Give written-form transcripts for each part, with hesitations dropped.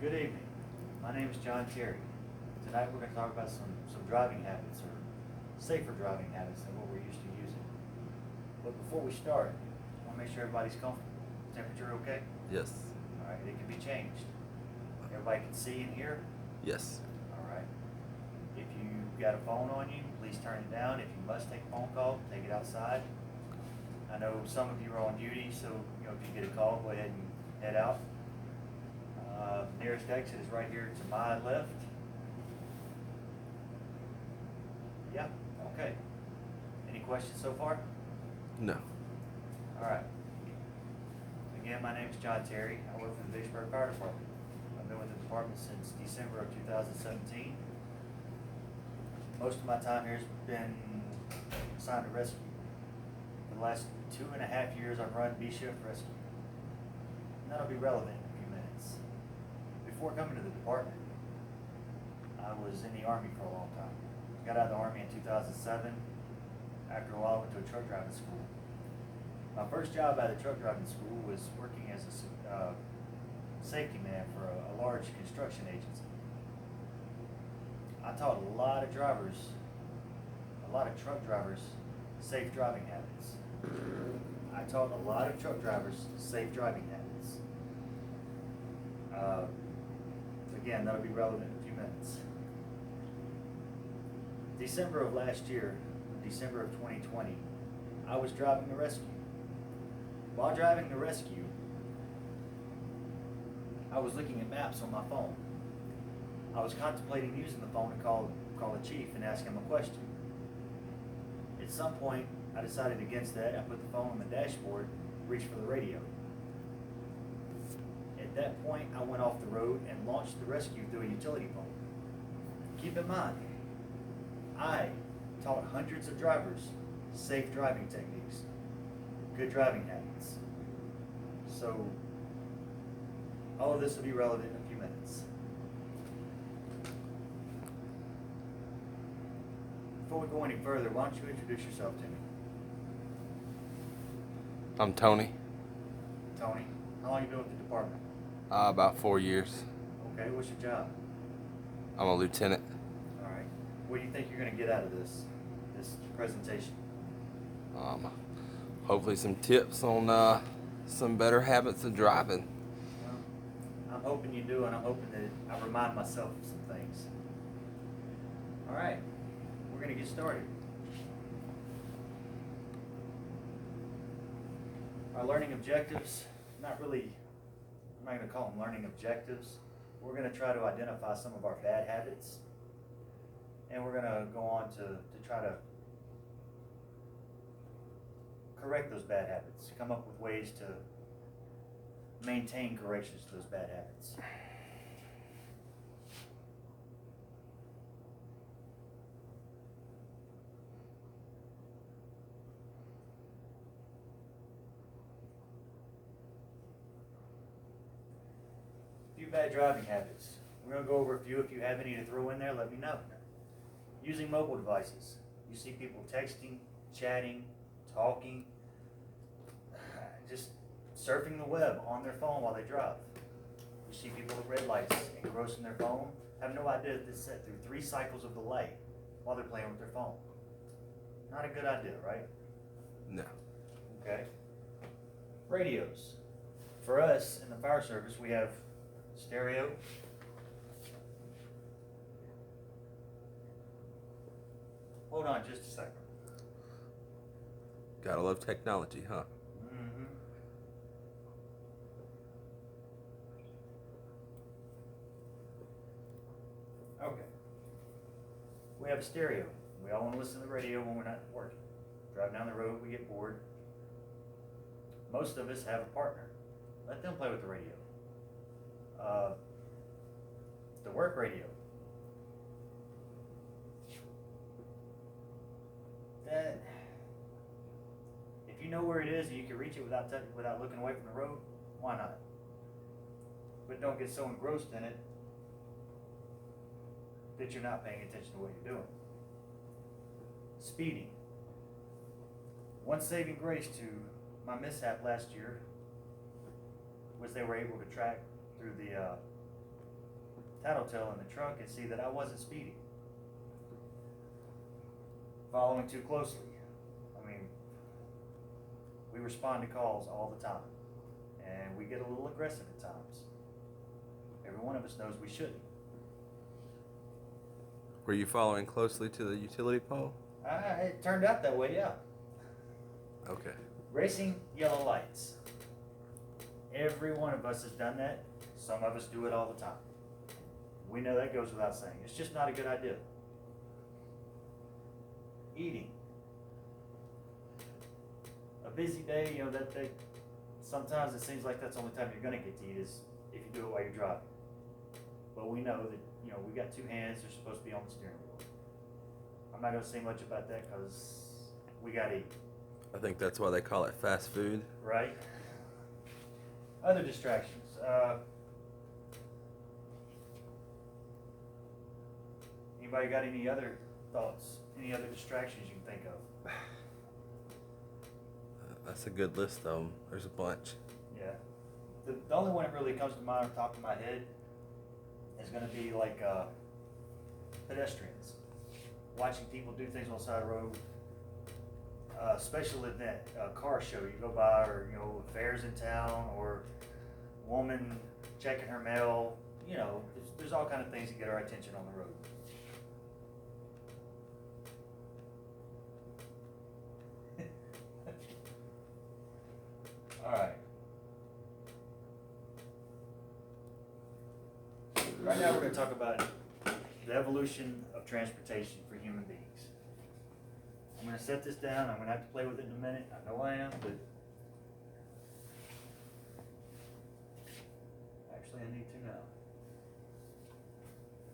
Good evening. My name is John Terry. Tonight we're going to talk about some driving habits or safer driving habits than what we're used to using. But before we start, I want to make sure everybody's comfortable. Temperature okay? Yes. All right, it can be changed. Everybody can see and hear? Yes. All right. If you got a phone on you, please turn it down. If you must take a phone call, take it outside. I know some of you are on duty, so if you get a call, go ahead and head out. Nearest exit is right here to my left. Yeah, okay. Any questions so far? No. All right. Again, my name is John Terry. I work for the Vicksburg Fire Department. I've been with the department since December of 2017. Most of my time here has been assigned to rescue. For the last 2.5 years, I've run B-Shift Rescue. And that'll be relevant in a few minutes. Before coming to the department, I was in the Army for a long time. Got out of the Army in 2007. After a while, I went to a truck driving school. My first job out of truck driving school was working as a safety man for a large construction agency. I taught a lot of truck drivers, safe driving habits. I taught a lot of truck drivers safe driving habits. Again, that'll be relevant in a few minutes. December of last year, December of 2020, I was driving the rescue. While driving the rescue, I was looking at maps on my phone. I was contemplating using the phone to call the chief and ask him a question. At some point, I decided against that. I put the phone on the dashboard, reached for the radio. At that point, I went off the road and launched the rescue through a utility pole. Keep in mind, I taught hundreds of drivers safe driving techniques, good driving habits. So, all of this will be relevant in a few minutes. Before we go any further, why don't you introduce yourself to me? I'm Tony. Tony, how long have you been with the department? About 4 years. Okay, what's your job? I'm a lieutenant. All right. What do you think you're going to get out of this presentation? Hopefully some tips on some better habits of driving. Well, I'm hoping you do, and I'm hoping that I remind myself of some things. All right, we're going to get started. Our learning objectives, I'm not going to call them learning objectives. We're going to try to identify some of our bad habits, and we're going to go on to try to correct those bad habits, come up with ways to maintain corrections to those bad habits. Bad driving habits. We're going to go over a few. If you have any to throw in there, let me know. Using mobile devices. You see people texting, chatting, talking, just surfing the web on their phone while they drive. You see people at red lights engrossing their phone, have no idea that they set through 3 cycles of the light while they're playing with their phone. Not a good idea, right? No. Okay. Radios. For us in the fire service, we have stereo, hold on just a second. Gotta love technology, huh? Mm-hmm. Okay. We have a stereo. We all want to listen to the radio when we're not working. Drive down the road, we get bored. Most of us have a partner. Let them play with the radio. The work radio. That, if you know where it is and you can reach it without looking away from the road, why not? But don't get so engrossed in it that you're not paying attention to what you're doing. Speeding. One saving grace to my mishap last year was they were able to track through the tattletale in the truck and see that I wasn't speeding. Following too closely. I mean, we respond to calls all the time, and we get a little aggressive at times. Every one of us knows we shouldn't. Were you following closely to the utility pole? It turned out that way, yeah. Okay. Racing yellow lights. Every one of us has done that. Some of us do it all the time. We know that goes without saying. It's just not a good idea. Eating. A busy day, that sometimes it seems like that's the only time you're going to get to eat is if you do it while you're driving. But we know that, we got two hands, they're supposed to be on the steering wheel. I'm not going to say much about that because we got to eat. I think that's why they call it fast food. Right? Other distractions. Anybody got any other thoughts? Any other distractions you can think of? That's a good list, though. There's a bunch. Yeah. The only one that really comes to mind off the top of my head is going to be like pedestrians. Watching people do things on the side of the road. Special event, car show you go by, or fairs in town, or woman checking her mail. There's all kind of things that get our attention on the road. All right. Right now we're going to talk about the evolution of transportation for human beings. I'm going to set this down. I'm going to have to play with it in a minute. I know I am, but actually I need to now.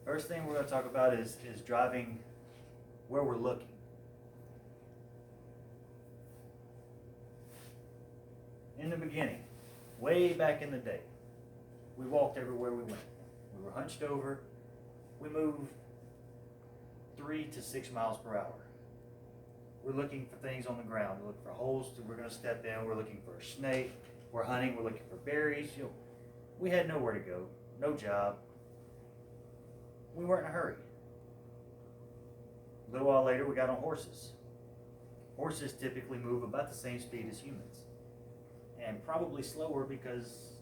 First thing we're going to talk about is driving where we're looking. In the beginning, way back in the day, we walked everywhere we went. We were hunched over. We moved 3 to 6 miles per hour. We're looking for things on the ground. We're looking for holes that we're going to step in. We're looking for a snake. We're hunting. We're looking for berries. We had nowhere to go, no job. We weren't in a hurry. A little while later, we got on horses. Horses typically move about the same speed as humans, and probably slower, because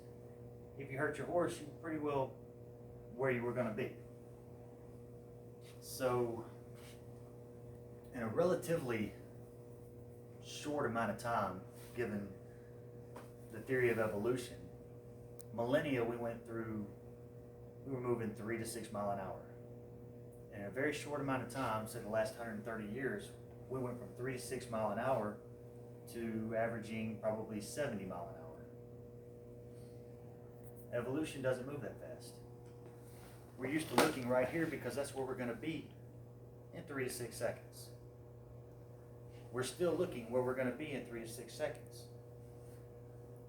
if you hurt your horse, you're pretty well where you were going to be. So, in a relatively short amount of time, given the theory of evolution, millennia we were moving 3 to 6 miles an hour. In a very short amount of time, so in the last 130 years, we went from 3 to 6 miles an hour to averaging probably 70 miles an hour. Evolution doesn't move that fast. We're used to looking right here because that's where we're going to be in 3 to 6 seconds. We're still looking where we're going to be in 3 to 6 seconds.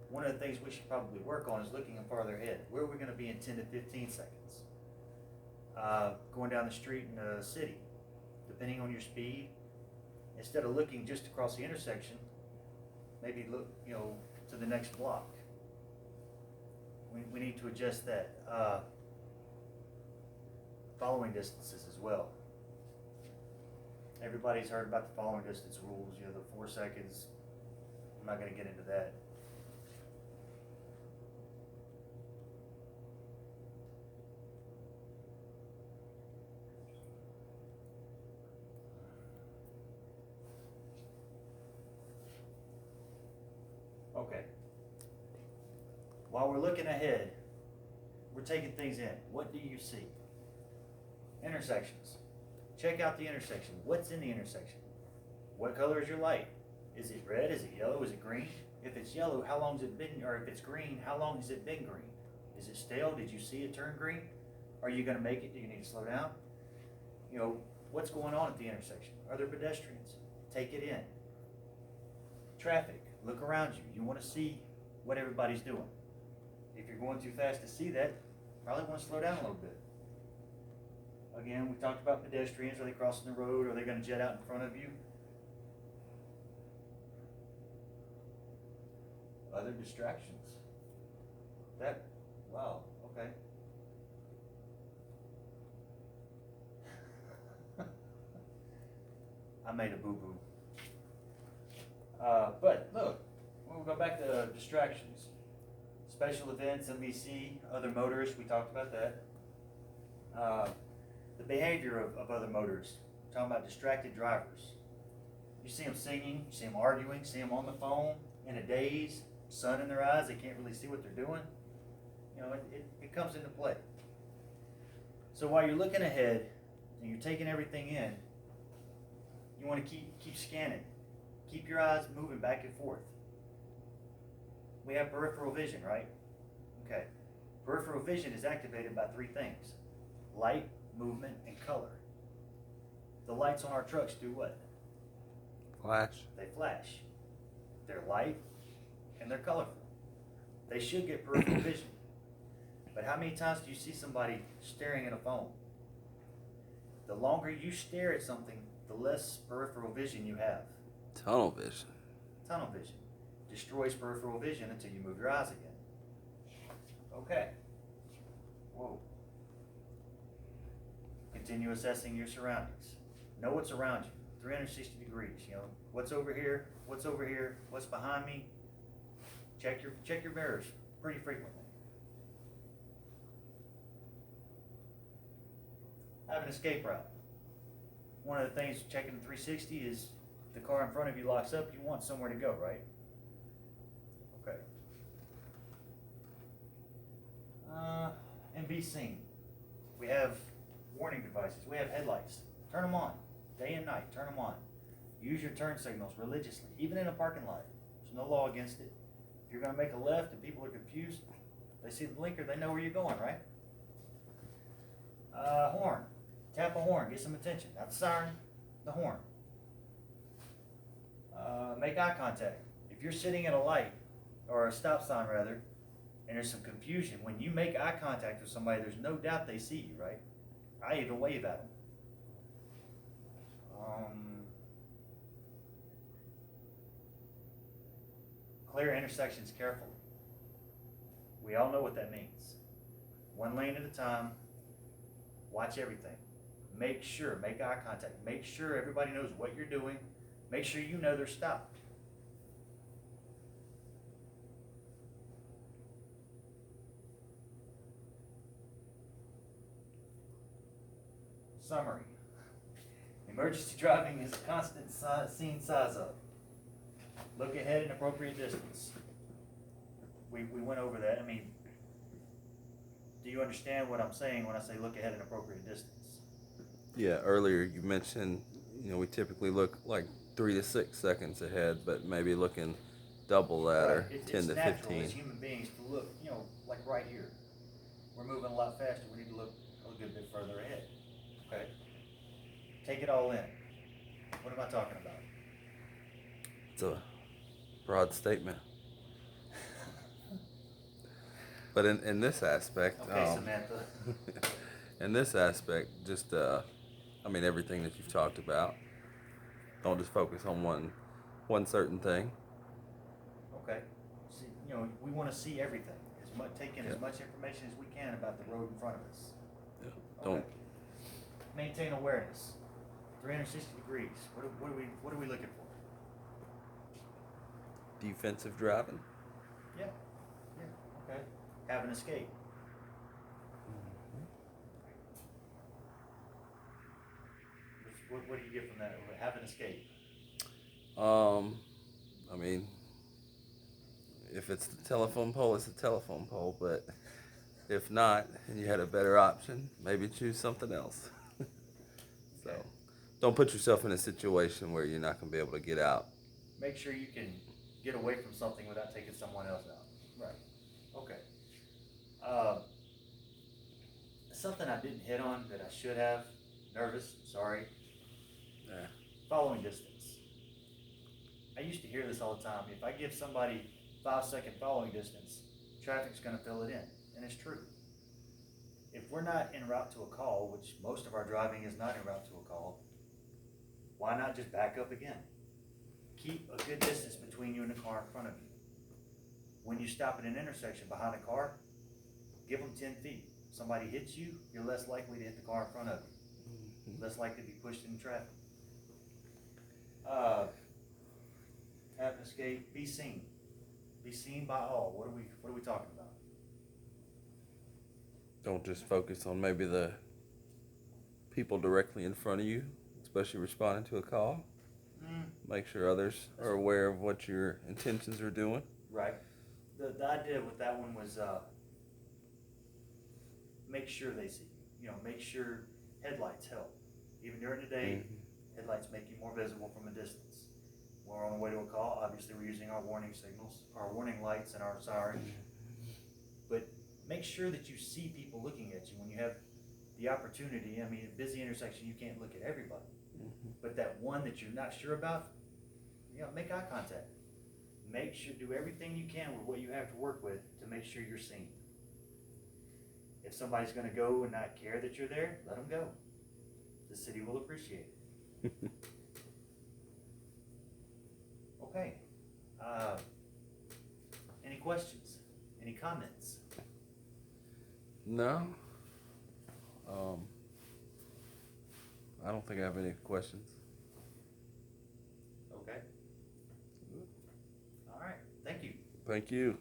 One of the things we should probably work on is looking farther ahead. Where are we going to be in 10 to 15 seconds? Going down the street in a city, depending on your speed, instead of looking just across the intersection, maybe look, to the next block. We need to adjust that. Following distances as well. Everybody's heard about the following distance rules, the 4 seconds. I'm not going to get into that. Okay. While we're looking ahead, we're taking things in. What do you see? Intersections. Check out the intersection. What's in the intersection? What color is your light? Is it red? Is it yellow? Is it green? If it's yellow, how long has it been, or if it's green, how long has it been green? Is it stale? Did you see it turn green? Are you going to make it? Do you need to slow down? What's going on at the intersection? Are there pedestrians? Take it in. Traffic. Look around you. You want to see what everybody's doing. If you're going too fast to see that, probably want to slow down a little bit. Again, we talked about pedestrians. Are they crossing the road? Are they going to jet out in front of you? Other distractions. Wow, okay. I made a boo-boo. But look, we'll go back to distractions. Special events, MVC, other motorists, we talked about that. The behavior of other motorists. We're talking about distracted drivers. You see them singing, you see them arguing, see them on the phone, in a daze, sun in their eyes, they can't really see what they're doing. You know, it comes into play. So while you're looking ahead and you're taking everything in, you want to keep scanning. Keep your eyes moving back and forth. We have peripheral vision, right? Okay. Peripheral vision is activated by three things: light, movement, and color. The lights on our trucks do what? Flash. They flash. They're light and they're colorful. They should get peripheral vision. But how many times do you see somebody staring at a phone? The longer you stare at something, the less peripheral vision you have. Tunnel vision. Tunnel vision destroys peripheral vision until you move your eyes again. Okay. Whoa. Continue assessing your surroundings. Know what's around you. 360 degrees. You know what's over here. What's over here. What's behind me. Check your mirrors pretty frequently. Have an escape route. One of the things checking the 360 is the car in front of you locks up, you want somewhere to go, right? Okay. And be seen. We have warning devices. We have headlights. Turn them on. Day and night, turn them on. Use your turn signals religiously, even in a parking lot. There's no law against it. If you're going to make a left and people are confused, they see the blinker, they know where you're going, right? Horn. Tap a horn, get some attention. Not the siren, the horn. Make eye contact. If you're sitting at a light, or a stop sign rather, and there's some confusion, when you make eye contact with somebody, there's no doubt they see you, right? I even wave at them. Clear intersections carefully. We all know what that means. One lane at a time. Watch everything. Make eye contact. Make sure everybody knows what you're doing. Make sure you know they're stopped. Summary. Emergency driving is a constant scene size up. Look ahead in appropriate distance. We went over that. I mean, do you understand what I'm saying when I say look ahead in appropriate distance? Yeah, earlier you mentioned, we typically look like 3 to 6 seconds ahead, but maybe looking double that, or 10 to it's natural 15. as human beings to look, like right here. We're moving a lot faster. We need to look a good bit further ahead. Okay? Take it all in. What am I talking about? It's a broad statement. But in this aspect, Okay, Samantha. in this aspect, just everything that you've talked about. Don't just focus on one certain thing. Okay. See, we want to see everything. Take in as much information as we can about the road in front of us. Yeah. Okay. Don't Maintain awareness. 360 degrees. What are we looking for? defensive driving. Yeah. Okay. Have an escape. What do you get from that? Have an escape. If it's the telephone pole, it's a telephone pole. But if not, and you had a better option, maybe choose something else. So, Okay. don't put yourself in a situation where you're not going to be able to get out. Make sure you can get away from something without taking someone else out. Right. Okay. Something I didn't hit on that I should have. Nervous. Sorry. Yeah. Following distance. I used to hear this all the time. If I give somebody 5-second following distance, traffic's going to fill it in. And it's true. If we're not en route to a call, which most of our driving is not en route to a call, why not just back up again? Keep a good distance between you and the car in front of you. When you stop at an intersection behind a car, give them 10 feet. Somebody hits you, you're less likely to hit the car in front of you. Less likely to be pushed into traffic. Have an escape, be seen. Be seen by all. What are we talking about? Don't just focus on maybe the people directly in front of you, especially responding to a call. Make sure others are aware of what your intentions are doing. Right. The idea with that one was make sure they see you. You know, make sure headlights help. Even during the day, headlights make you more visible from a distance. When we're on the way to a call, obviously we're using our warning signals, our warning lights and our sirens. But make sure that you see people looking at you when you have the opportunity. I mean, a busy intersection, you can't look at everybody. But that one that you're not sure about, you know, make eye contact. Make sure, do everything you can with what you have to work with to make sure you're seen. If somebody's gonna go and not care that you're there, let them go. The city will appreciate it. Okay. Any questions? Any comments? No. I don't think I have any questions. Okay. All right. Thank you. Thank you.